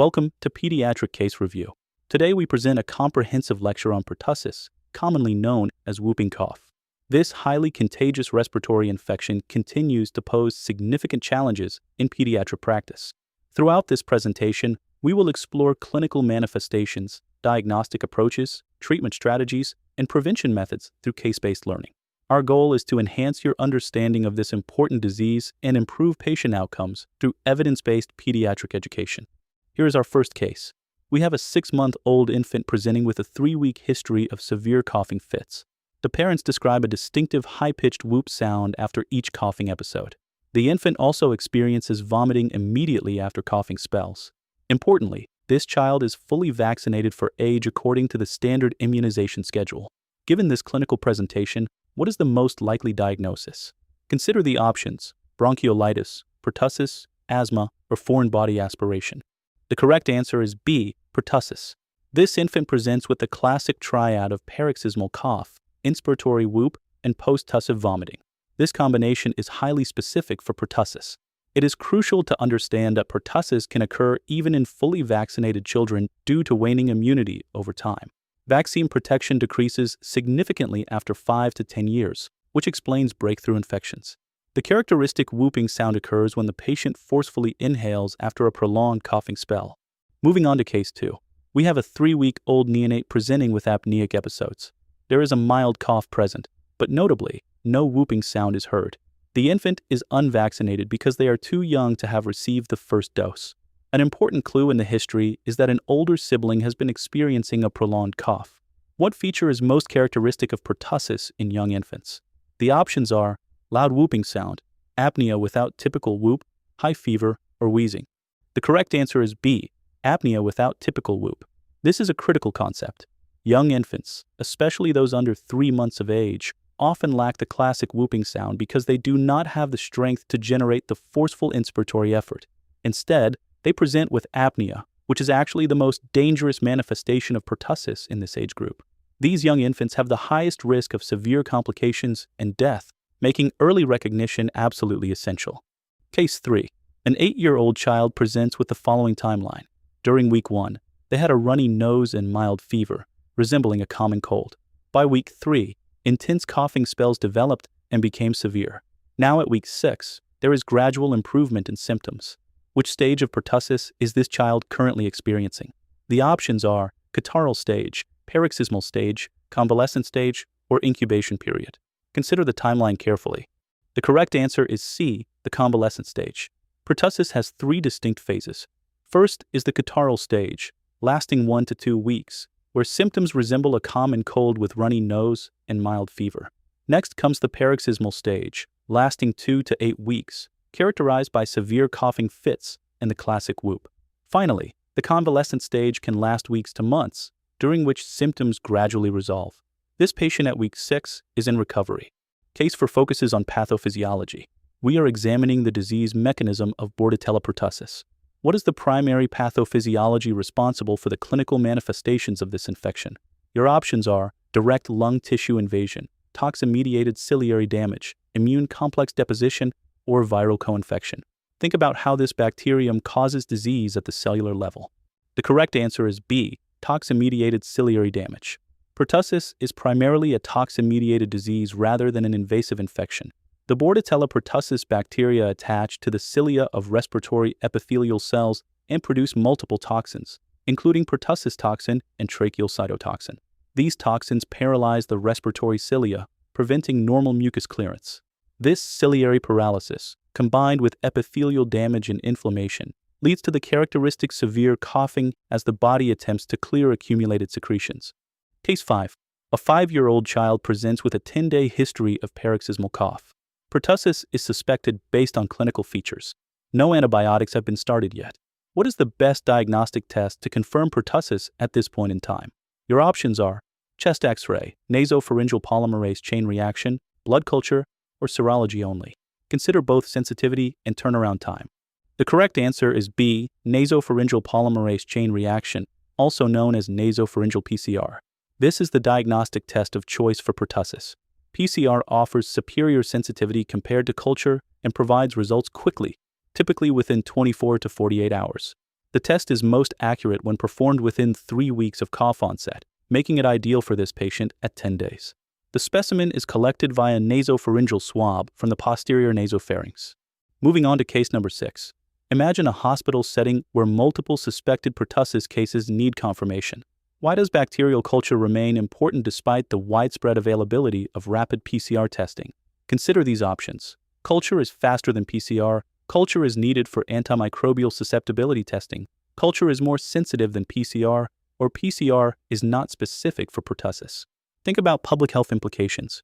Welcome to Pediatric Case Review. Today we present a comprehensive lecture on pertussis, commonly known as whooping cough. This highly contagious respiratory infection continues to pose significant challenges in pediatric practice. Throughout this presentation, we will explore clinical manifestations, diagnostic approaches, treatment strategies, and prevention methods through case-based learning. Our goal is to enhance your understanding of this important disease and improve patient outcomes through evidence-based pediatric education. Here is our first case. We have a 6-month-old infant presenting with a 3-week history of severe coughing fits. The parents describe a distinctive high-pitched whoop sound after each coughing episode. The infant also experiences vomiting immediately after coughing spells. Importantly, this child is fully vaccinated for age according to the standard immunization schedule. Given this clinical presentation, what is the most likely diagnosis? Consider the options: bronchiolitis, pertussis, asthma, or foreign body aspiration. The correct answer is B, pertussis. This infant presents with the classic triad of paroxysmal cough, inspiratory whoop, and post-tussive vomiting. This combination is highly specific for pertussis. It is crucial to understand that pertussis can occur even in fully vaccinated children due to waning immunity over time. Vaccine protection decreases significantly after 5 to 10 years, which explains breakthrough infections. The characteristic whooping sound occurs when the patient forcefully inhales after a prolonged coughing spell. Moving on to case 2. We have a 3-week-old neonate presenting with apneic episodes. There is a mild cough present, but notably, no whooping sound is heard. The infant is unvaccinated because they are too young to have received the first dose. An important clue in the history is that an older sibling has been experiencing a prolonged cough. What feature is most characteristic of pertussis in young infants? The options are loud whooping sound, apnea without typical whoop, high fever, or wheezing. The correct answer is B, apnea without typical whoop. This is a critical concept. Young infants, especially those under 3 months of age, often lack the classic whooping sound because they do not have the strength to generate the forceful inspiratory effort. Instead, they present with apnea, which is actually the most dangerous manifestation of pertussis in this age group. These young infants have the highest risk of severe complications and death, making early recognition absolutely essential. Case 3. An 8-year-old child presents with the following timeline. During week 1, they had a runny nose and mild fever, resembling a common cold. By week 3, intense coughing spells developed and became severe. Now at week 6, there is gradual improvement in symptoms. Which stage of pertussis is this child currently experiencing? The options are catarrhal stage, paroxysmal stage, convalescent stage, or incubation period. Consider the timeline carefully. The correct answer is C, the convalescent stage. Pertussis has 3 distinct phases. First is the catarrhal stage, lasting 1 to 2 weeks, where symptoms resemble a common cold with runny nose and mild fever. Next comes the paroxysmal stage, lasting 2 to 8 weeks, characterized by severe coughing fits and the classic whoop. Finally, the convalescent stage can last weeks to months, during which symptoms gradually resolve. This patient at week 6 is in recovery. Case 4 focuses on pathophysiology. We are examining the disease mechanism of Bordetella pertussis. What is the primary pathophysiology responsible for the clinical manifestations of this infection? Your options are direct lung tissue invasion, toxin-mediated ciliary damage, immune complex deposition, or viral co-infection. Think about how this bacterium causes disease at the cellular level. The correct answer is B, toxin-mediated ciliary damage. Pertussis is primarily a toxin-mediated disease rather than an invasive infection. The Bordetella pertussis bacteria attach to the cilia of respiratory epithelial cells and produce multiple toxins, including pertussis toxin and tracheal cytotoxin. These toxins paralyze the respiratory cilia, preventing normal mucus clearance. This ciliary paralysis, combined with epithelial damage and inflammation, leads to the characteristic severe coughing as the body attempts to clear accumulated secretions. Case 5. A 5-year-old child presents with a 10-day history of paroxysmal cough. Pertussis is suspected based on clinical features. No antibiotics have been started yet. What is the best diagnostic test to confirm pertussis at this point in time? Your options are chest X-ray, nasopharyngeal polymerase chain reaction, blood culture, or serology only. Consider both sensitivity and turnaround time. The correct answer is B, nasopharyngeal polymerase chain reaction, also known as nasopharyngeal PCR. This is the diagnostic test of choice for pertussis. PCR offers superior sensitivity compared to culture and provides results quickly, typically within 24 to 48 hours. The test is most accurate when performed within 3 weeks of cough onset, making it ideal for this patient at 10 days. The specimen is collected via nasopharyngeal swab from the posterior nasopharynx. Moving on to case number 6. Imagine a hospital setting where multiple suspected pertussis cases need confirmation. Why does bacterial culture remain important despite the widespread availability of rapid PCR testing? Consider these options. Culture is faster than PCR. Culture is needed for antimicrobial susceptibility testing. Culture is more sensitive than PCR, or PCR is not specific for pertussis. Think about public health implications.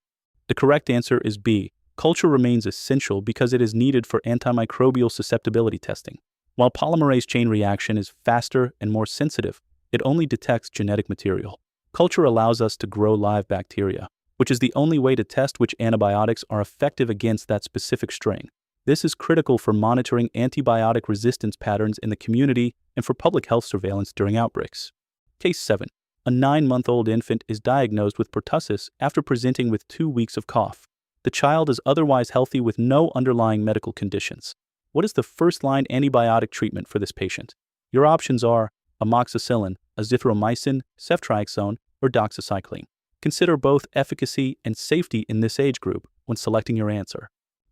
The correct answer is B. Culture remains essential because it is needed for antimicrobial susceptibility testing. While polymerase chain reaction is faster and more sensitive, it only detects genetic material. Culture allows us to grow live bacteria, which is the only way to test which antibiotics are effective against that specific strain. This is critical for monitoring antibiotic resistance patterns in the community and for public health surveillance during outbreaks. Case 7. A 9-month-old infant is diagnosed with pertussis after presenting with 2 weeks of cough. The child is otherwise healthy with no underlying medical conditions. What is the first-line antibiotic treatment for this patient? Your options are amoxicillin, azithromycin, ceftriaxone, or doxycycline. Consider both efficacy and safety in this age group when selecting your answer.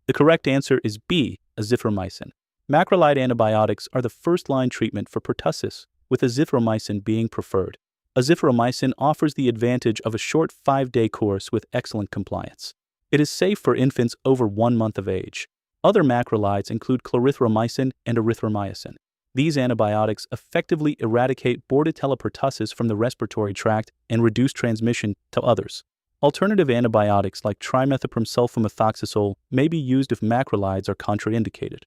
The correct answer is B, azithromycin. Macrolide antibiotics are the first-line treatment for pertussis, with azithromycin being preferred. Azithromycin offers the advantage of a short 5-day course with excellent compliance. It is safe for infants over 1 month of age. Other macrolides include clarithromycin and erythromycin. These antibiotics effectively eradicate Bordetella pertussis from the respiratory tract and reduce transmission to others. Alternative antibiotics like trimethoprim sulfamethoxazole may be used if macrolides are contraindicated.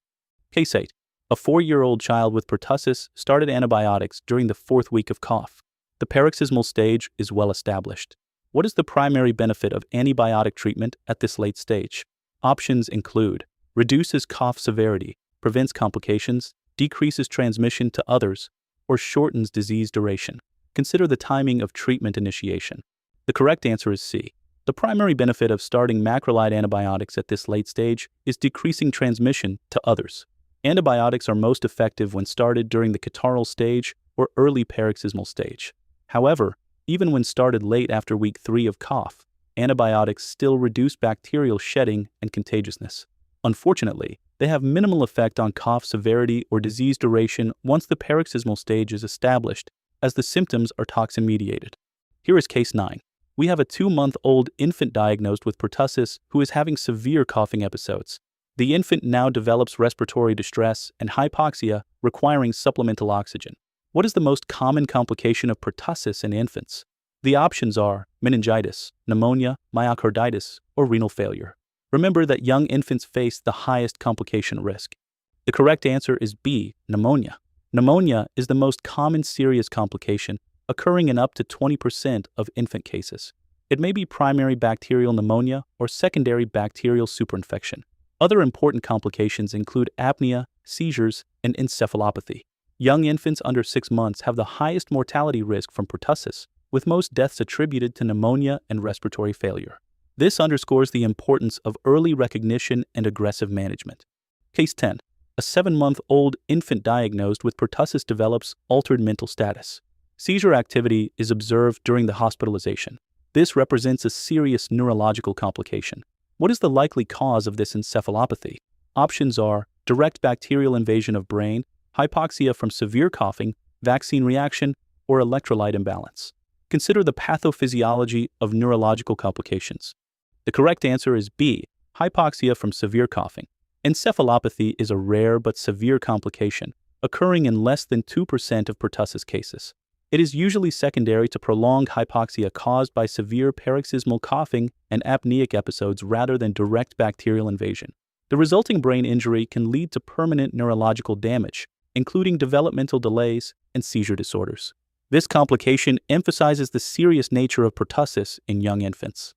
Case 8. A 4-year-old child with pertussis started antibiotics during the 4th week of cough. The paroxysmal stage is well established. What is the primary benefit of antibiotic treatment at this late stage? Options include reduces cough severity, prevents complications, decreases transmission to others, or shortens disease duration. Consider the timing of treatment initiation. The correct answer is C. The primary benefit of starting macrolide antibiotics at this late stage is decreasing transmission to others. Antibiotics are most effective when started during the catarrhal stage or early paroxysmal stage. However, even when started late after week 3 of cough, antibiotics still reduce bacterial shedding and contagiousness. Unfortunately, they have minimal effect on cough severity or disease duration once the paroxysmal stage is established, as the symptoms are toxin-mediated. Here is case 9. We have a 2-month-old infant diagnosed with pertussis who is having severe coughing episodes. The infant now develops respiratory distress and hypoxia, requiring supplemental oxygen. What is the most common complication of pertussis in infants? The options are meningitis, pneumonia, myocarditis, or renal failure. Remember that young infants face the highest complication risk. The correct answer is B, pneumonia. Pneumonia is the most common serious complication, occurring in up to 20% of infant cases. It may be primary bacterial pneumonia or secondary bacterial superinfection. Other important complications include apnea, seizures, and encephalopathy. Young infants under 6 months have the highest mortality risk from pertussis, with most deaths attributed to pneumonia and respiratory failure. This underscores the importance of early recognition and aggressive management. Case 10. A 7-month-old infant diagnosed with pertussis develops altered mental status. Seizure activity is observed during the hospitalization. This represents a serious neurological complication. What is the likely cause of this encephalopathy? Options are direct bacterial invasion of brain, hypoxia from severe coughing, vaccine reaction, or electrolyte imbalance. Consider the pathophysiology of neurological complications. The correct answer is B, hypoxia from severe coughing. Encephalopathy is a rare but severe complication, occurring in less than 2% of pertussis cases. It is usually secondary to prolonged hypoxia caused by severe paroxysmal coughing and apneic episodes rather than direct bacterial invasion. The resulting brain injury can lead to permanent neurological damage, including developmental delays and seizure disorders. This complication emphasizes the serious nature of pertussis in young infants.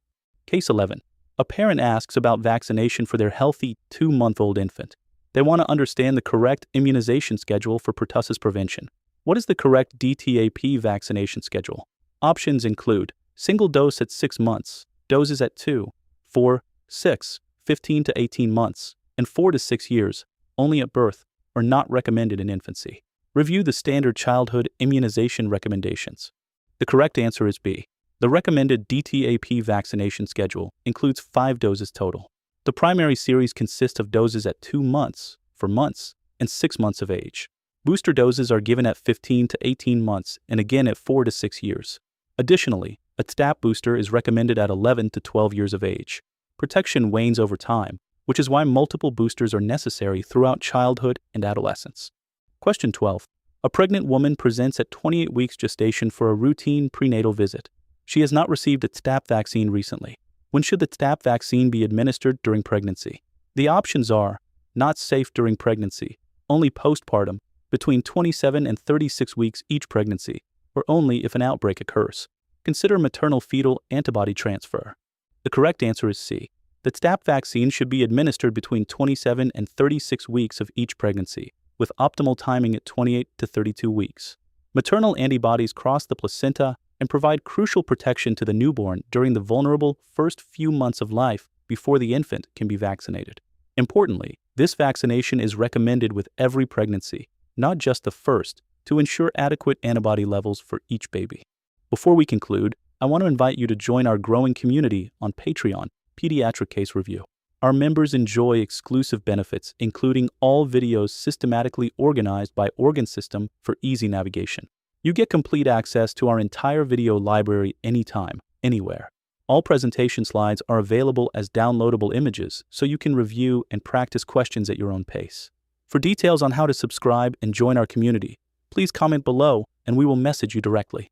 Case 11. A parent asks about vaccination for their healthy 2-month-old infant. They want to understand the correct immunization schedule for pertussis prevention. What is the correct DTaP vaccination schedule? Options include single dose at 6 months, doses at 2, 4, 6, 15 to 18 months, and 4 to 6 years, only at birth, or not recommended in infancy. Review the standard childhood immunization recommendations. The correct answer is B. The recommended DTaP vaccination schedule includes 5 doses total. The primary series consists of doses at 2 months, for months, and 6 months of age. Booster doses are given at 15 to 18 months and again at 4 to 6 years. Additionally, a STAP booster is recommended at 11 to 12 years of age. Protection wanes over time, which is why multiple boosters are necessary throughout childhood and adolescence. Question 12. A pregnant woman presents at 28 weeks gestation for a routine prenatal visit. She has not received a STAP vaccine recently. When should the STAP vaccine be administered during pregnancy? The options are not safe during pregnancy, only postpartum, between 27 and 36 weeks each pregnancy, or only if an outbreak occurs. Consider maternal fetal antibody transfer. The correct answer is C. The STAP vaccine should be administered between 27 and 36 weeks of each pregnancy, with optimal timing at 28 to 32 weeks. Maternal antibodies cross the placenta and provide crucial protection to the newborn during the vulnerable first few months of life before the infant can be vaccinated. Importantly, this vaccination is recommended with every pregnancy, not just the first, to ensure adequate antibody levels for each baby. Before we conclude, I want to invite you to join our growing community on Patreon, Pediatric Case Review. Our members enjoy exclusive benefits, including all videos systematically organized by organ system for easy navigation. You get complete access to our entire video library anytime, anywhere. All presentation slides are available as downloadable images, so you can review and practice questions at your own pace. For details on how to subscribe and join our community, please comment below and we will message you directly.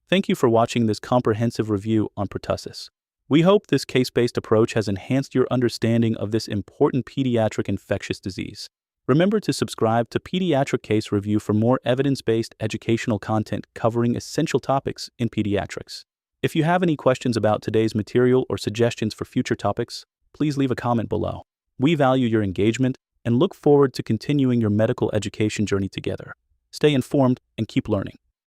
Thank you for watching this comprehensive review on pertussis. We hope this case-based approach has enhanced your understanding of this important pediatric infectious disease. Remember to subscribe to Pediatric Case Review for more evidence-based educational content covering essential topics in pediatrics. If you have any questions about today's material or suggestions for future topics, please leave a comment below. We value your engagement and look forward to continuing your medical education journey together. Stay informed and keep learning.